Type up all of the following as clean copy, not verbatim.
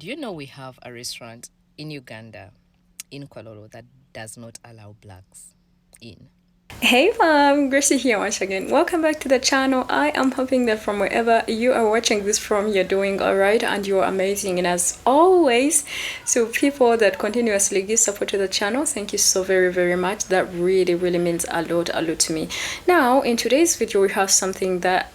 Do you know we have a restaurant in Uganda, in Kwalolo, that does not allow blacks in? Hey fam, Gracie here once again. Welcome back to the channel. I am hoping that from wherever you are watching this from, you're doing alright and you're amazing. And as always, so people that continuously give support to the channel, thank you so very much. That really means a lot to me. Now, in today's video, we have something that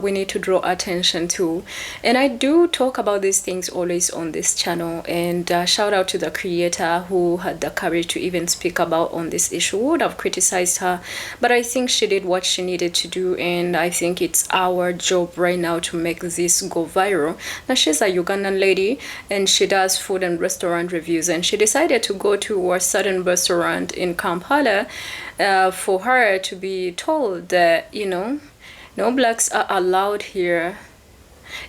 we need to draw attention to. And I do talk about these things always on this channel. And shout out to the creator who had the courage to even speak about on this issue. Would have criticized her, but I think she did what she needed to do, and I think it's our job right now to make this go viral. Now, she's a Ugandan lady and she does food and restaurant reviews, and she decided to go to a certain restaurant in Kampala for her to be told that, you know, no blacks are allowed here.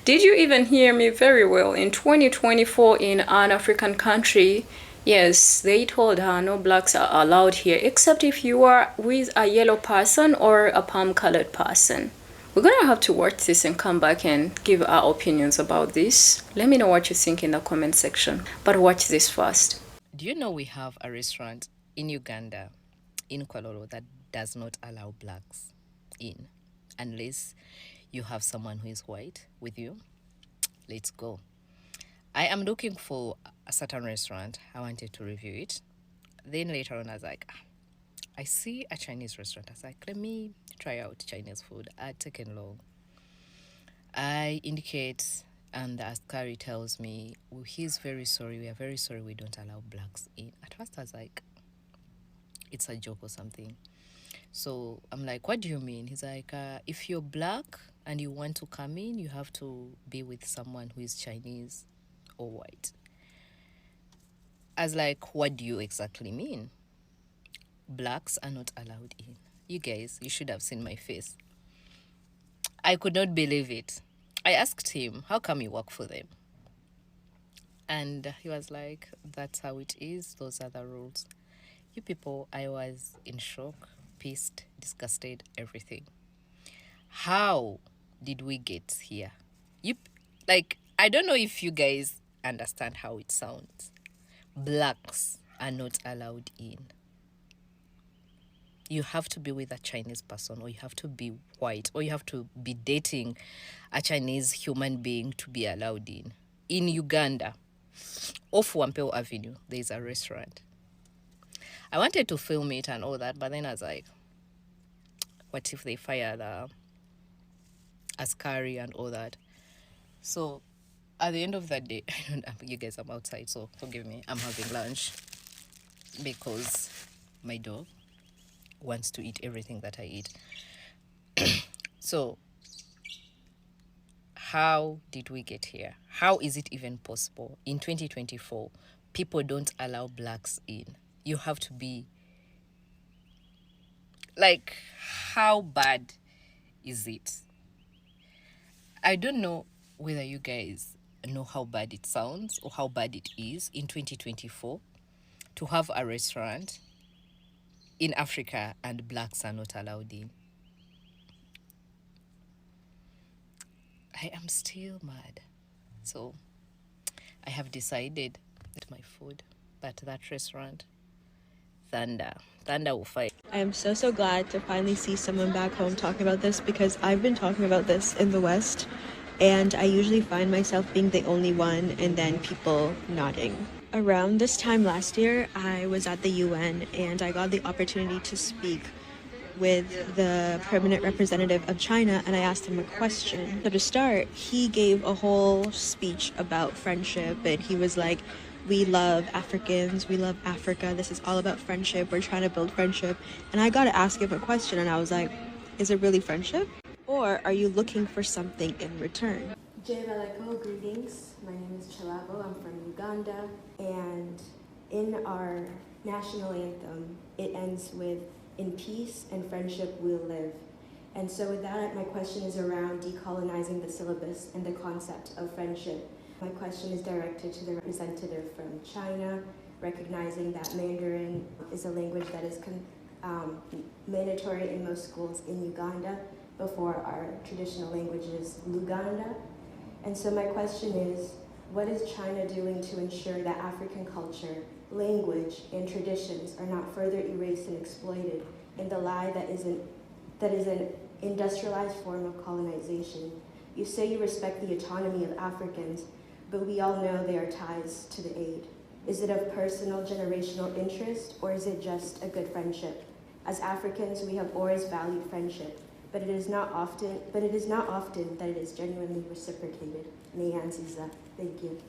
Did you even hear me very well? In 2024, in an African country, yes, they told her no blacks are allowed here, except if you are with a yellow person or a palm-colored person. We're gonna have to watch this and come back and give our opinions about this. Let me know what you think in the comment section. But watch this first. Do you know we have a restaurant in Uganda, in Kwalolo, that does not allow blacks in, unless you have someone who is white with you? Let's go. I am looking for a certain restaurant. I wanted to review it. Then later on, I was like, I see a Chinese restaurant. I was like, let me try out Chinese food. I'd taken long. I indicate, and the askari tells me, oh, he's very sorry. We are very sorry. We don't allow blacks in. At first, I was like, it's a joke or something. So I'm like, what do you mean? He's like, if you're black and you want to come in, you have to be with someone who is Chinese or white. I was like, what do you exactly mean? Blacks are not allowed in. You guys, you should have seen my face. I could not believe it. I asked him, how come you work for them? And he was like, that's how it is. Those are the rules. You people, I was in shock, pissed, disgusted, everything. How did we get here? I don't know if you guys understand how it sounds. Blacks are not allowed in. You have to be with a Chinese person, or you have to be white, or you have to be dating a Chinese human being to be allowed in. In Uganda, off Wampeo Avenue, there's a restaurant. I wanted to film it and all that, but then I was like, what if they fire the askari and all that? So at the end of that day, I don't know, you guys, I'm outside, so forgive me. I'm having lunch because my dog wants to eat everything that I eat. So how did we get here? How is it even possible? In 2024, people don't allow blacks in. You have to be like, how bad is it? I don't know whether you guys know how bad it sounds or how bad it is in 2024 to have a restaurant in Africa and blacks are not allowed in. I am still mad. So I have decided that my food, but that restaurant, Thunder will fight. I am so glad to finally see someone back home talking about this, because I've been talking about this in the West and I usually find myself being the only one and then people nodding. Around this time last year, I was at the UN and I got the opportunity to speak with the permanent representative of China, and I asked him a question. So to start, he gave a whole speech about friendship, and he was like, we love Africans, we love Africa, this is all about friendship, we're trying to build friendship. And I got to ask him a question, and I was like, is it really friendship? Or are you looking for something in return? BLK, greetings. My name is Ch1Nese. I'm from Uganda, and in our national anthem, it ends with, in peace and friendship we'll live. And so with that, my question is around decolonizing the syllabus and the concept of friendship. My question is directed to the representative from China, recognizing that Mandarin is a language that is mandatory in most schools in Uganda before our traditional language is Luganda. And so my question is, What is China doing to ensure that African culture, language, and traditions are not further erased and exploited in the lie that is an industrialized form of colonization? You say you respect the autonomy of Africans, but we all know there are ties to the aid. Is it of personal generational interest, or is it just a good friendship? As Africans, we have always valued friendship, but it is not often that it is genuinely reciprocated. Ch1Nese. Thank you.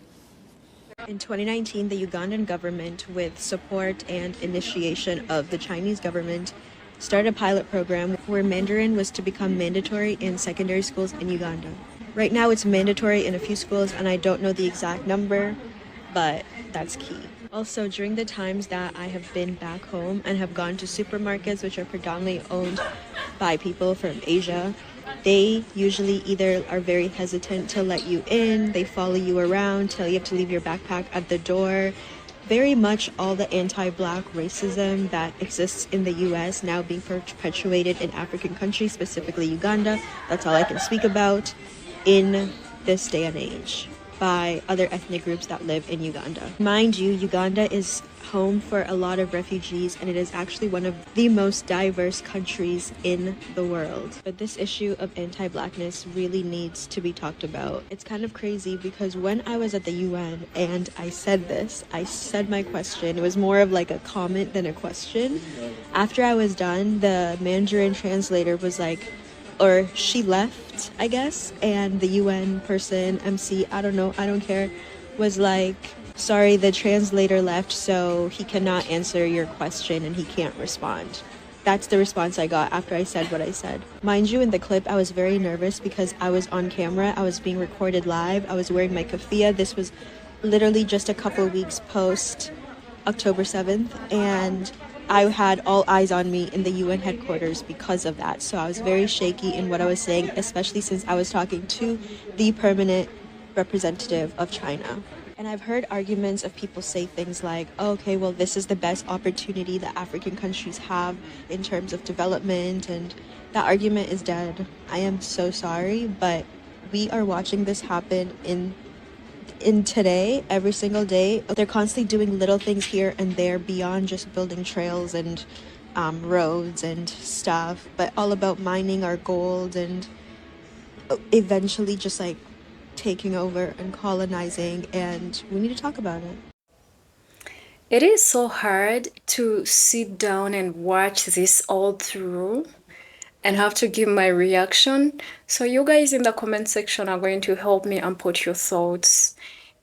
In 2019, the Ugandan government, with support and initiation of the Chinese government, started a pilot program where Mandarin was to become mandatory in secondary schools in Uganda. Right now it's mandatory in a few schools, and I don't know the exact number, but that's key. Also, during the times that I have been back home and have gone to supermarkets, which are predominantly owned by people from Asia, they usually either are very hesitant to let you in, they follow you around, tell you have to leave your backpack at the door. Very much all the anti-Black racism that exists in the US now being perpetuated in African countries, specifically Uganda. That's all I can speak about in this day and age by other ethnic groups that live in Uganda. Mind you, Uganda is home for a lot of refugees, and it is actually one of the most diverse countries in the world. But this issue of anti-Blackness really needs to be talked about. It's kind of crazy because when I was at the UN and I said my question, it was more of like a comment than a question. After I was done, the Mandarin translator was like, or she left, I guess, and the UN person, MC, I don't know, I don't care, was like, sorry, the translator left, so he cannot answer your question and he can't respond. That's the response I got after I said what I said. Mind you, in the clip, I was very nervous because I was on camera, I was being recorded live, I was wearing my keffiyeh. This was literally just a couple weeks post October 7th, and I had all eyes on me in the UN headquarters because of that. So I was very shaky in what I was saying, especially since I was talking to the permanent representative of China. And I've heard arguments of people say things like, oh, okay, well, this is the best opportunity that African countries have in terms of development, and that argument is dead. I am so sorry, but we are watching this happen in today, every single day. They're constantly doing little things here and there beyond just building trails and roads and stuff, but all about mining our gold and eventually just like taking over and colonizing, and we need to talk about it. It is so hard to sit down and watch this all through and have to give my reaction. So you guys in the comment section are going to help me and put your thoughts.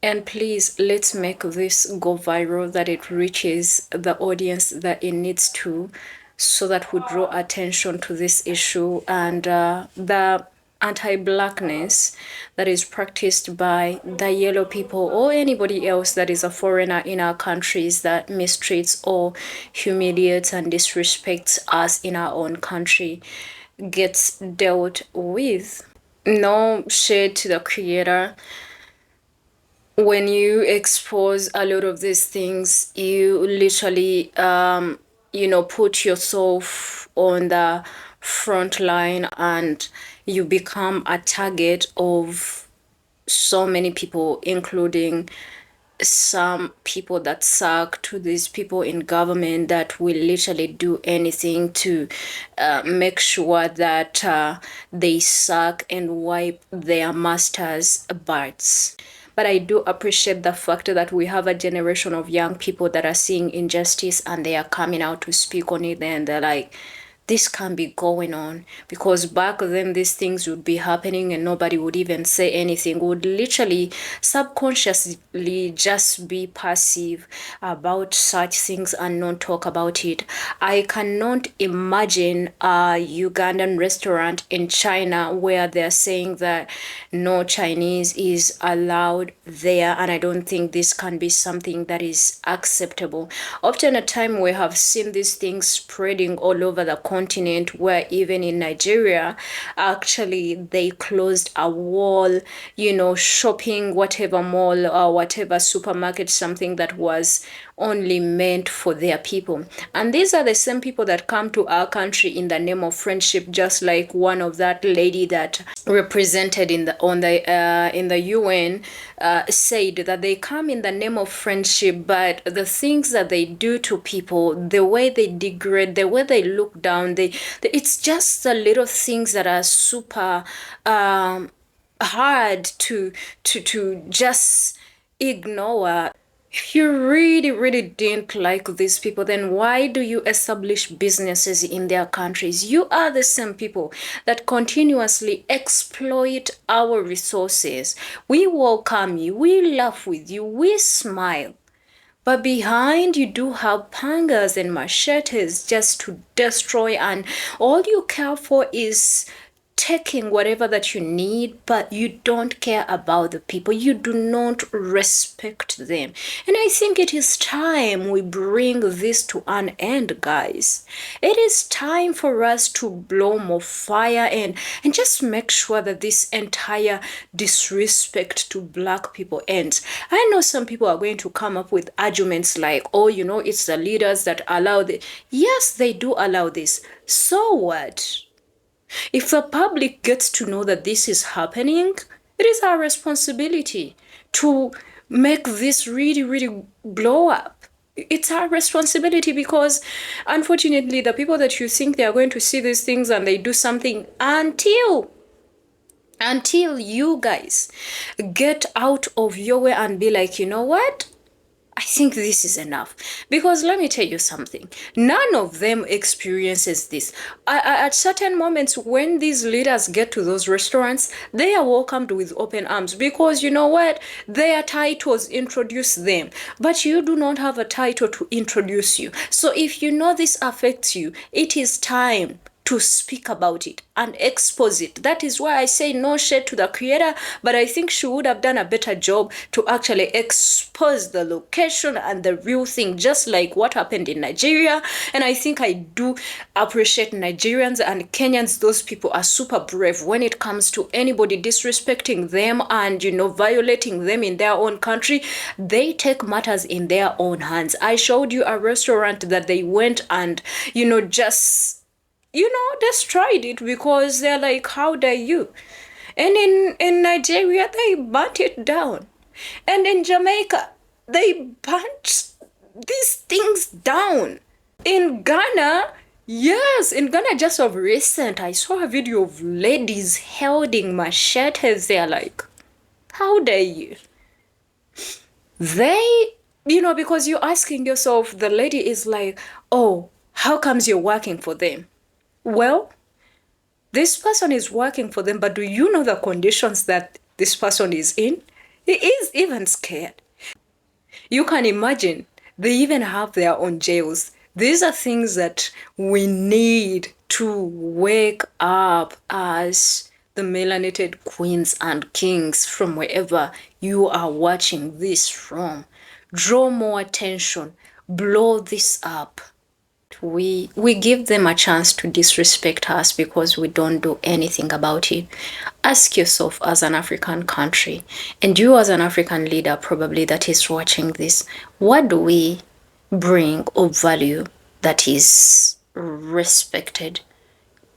And please, let's make this go viral, that it reaches the audience that it needs to, so that we draw attention to this issue and the anti-Blackness that is practiced by the yellow people or anybody else that is a foreigner in our countries that mistreats or humiliates and disrespects us in our own country gets dealt with. No shade to the creator. When you expose a lot of these things, you literally put yourself on the front line and you become a target of so many people, including some people that suck to these people in government that will literally do anything to make sure that they suck and wipe their masters' butts. But I do appreciate the fact that we have a generation of young people that are seeing injustice and they are coming out to speak on it, and they're like, this can't be going on, because back then these things would be happening and nobody would even say anything. Would literally subconsciously just be passive about such things and not talk about it. I cannot imagine a Ugandan restaurant in China where they're saying that no Chinese is allowed there, and I don't think this can be something that is acceptable. Often at time we have seen these things spreading all over the continent, where even in Nigeria, actually they closed a wall, shopping, whatever mall or whatever supermarket, something that was only meant for their people. And these are the same people that come to our country in the name of friendship, just like one of that lady that represented in the UN said that they come in the name of friendship, but the things that they do to people, the way they degrade, the way they look down, it's just the little things that are super hard to just ignore. If you really, really didn't like these people, then why do you establish businesses in their countries? You are the same people that continuously exploit our resources. We welcome you, we laugh with you, we smile. But behind you do have pangas and machetes just to destroy, and all you care for is taking whatever that you need, but you don't care about the people. You do not respect them. And I think it is time we bring this to an end, guys. It is time for us to blow more fire and just make sure that this entire disrespect to black people ends. I know some people are going to come up with arguments like, oh, you know, it's the leaders that allow this. Yes, they do allow this. So what? If the public gets to know that this is happening, it is our responsibility to make this really, really blow up. It's our responsibility, because unfortunately, the people that you think they are going to see these things and they do something until you guys get out of your way and be like, you know what? I think this is enough. Because let me tell you something. None of them experiences this. At certain moments, when these leaders get to those restaurants, they are welcomed with open arms, because you know what? Their titles introduce them. But you do not have a title to introduce you. So if you know this affects you, it is time to speak about it and expose it. That is why I say no shade to the creator, but I think she would have done a better job to actually expose the location and the real thing, just like what happened in Nigeria. And I think I do appreciate Nigerians and Kenyans. Those people are super brave when it comes to anybody disrespecting them and, you know, violating them in their own country. They take matters in their own hands. I showed you a restaurant that they went and, you know, just, you know, destroyed it because they're like, how dare you? And in Nigeria, they burnt it down. And in Jamaica, they burnt these things down. In Ghana, yes, in Ghana, just of recent, I saw a video of ladies holding machetes. They're like, how dare you? They, you know, because you're asking yourself, the lady is like, oh, how comes you're working for them? Well, this person is working for them, but do you know the conditions that this person is in? He is even scared. You can imagine, they even have their own jails. These are things that we need to wake up as the melanated queens and kings from wherever you are watching this from. Draw more attention. Blow this up. We give them a chance to disrespect us because we don't do anything about it. Ask yourself, as an African country, and you as an African leader probably that is watching this, what do we bring of value that is respected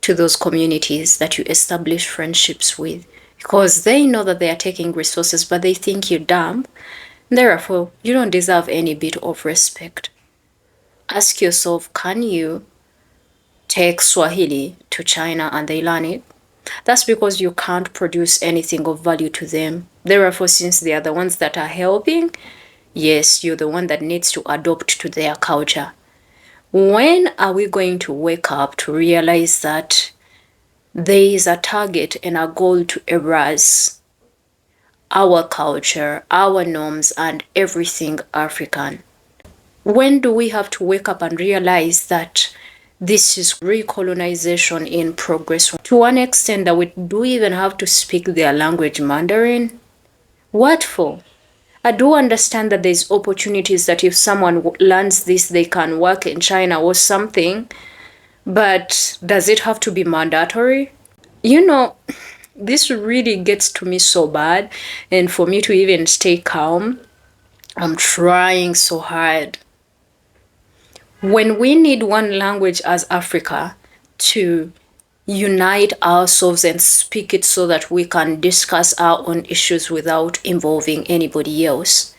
to those communities that you establish friendships with? Because they know that they are taking resources, but they think you're dumb. Therefore, you don't deserve any bit of respect. Ask yourself, can you take Swahili to China and they learn it? That's because you can't produce anything of value to them. Therefore, since they are the ones that are helping, yes, you're the one that needs to adopt to their culture. When are we going to wake up to realize that there is a target and a goal to erase our culture, our norms, and everything African? When do we have to wake up and realize that this is recolonization in progress? To one extent that we do even have to speak their language, Mandarin. What for? I do understand that there's opportunities that if someone learns this, they can work in China or something. But does it have to be mandatory? You know, this really gets to me so bad. And for me to even stay calm, I'm trying so hard. When we need one language as Africa to unite ourselves and speak it so that we can discuss our own issues without involving anybody else.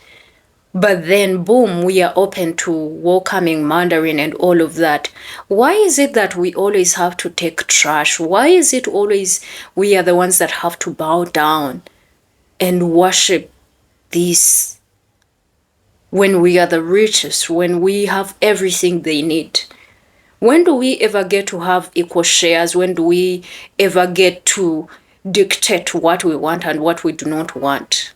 But then, boom, we are open to welcoming Mandarin and all of that. Why is it that we always have to take trash? Why is it always we are the ones that have to bow down and worship this when we are the richest, when we have everything they need? When do we ever get to have equal shares? When do we ever get to dictate what we want and what we do not want?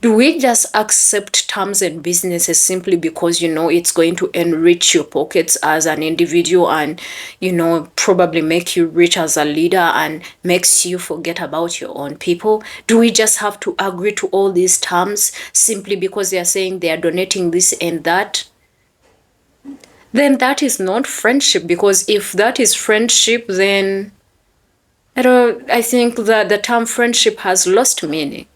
Do we just accept terms and businesses simply because, it's going to enrich your pockets as an individual and, probably make you rich as a leader and makes you forget about your own people? Do we just have to agree to all these terms simply because they are saying they are donating this and that? Then that is not friendship, because if that is friendship, then I think that the term friendship has lost meaning.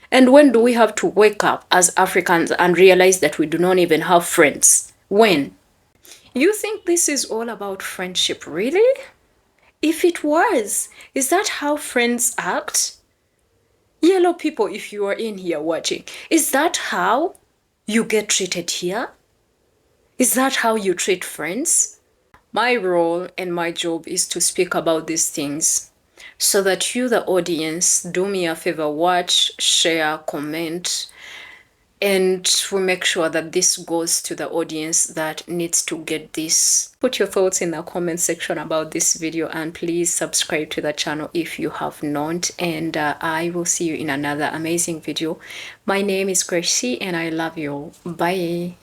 And when do we have to wake up as Africans and realize that we do not even have friends? When? You think this is all about friendship, really? If it was, is that how friends act? Yellow people, if you are in here watching, is that how you get treated here? Is that how you treat friends? My role and my job is to speak about these things so that you, the audience, do me a favor, watch, share, comment, and we make sure that this goes to the audience that needs to get this. Put your thoughts in the comment section about this video, and please subscribe to the channel if you have not, and I will see you in another amazing video. My name is Gracie and I love you. Bye.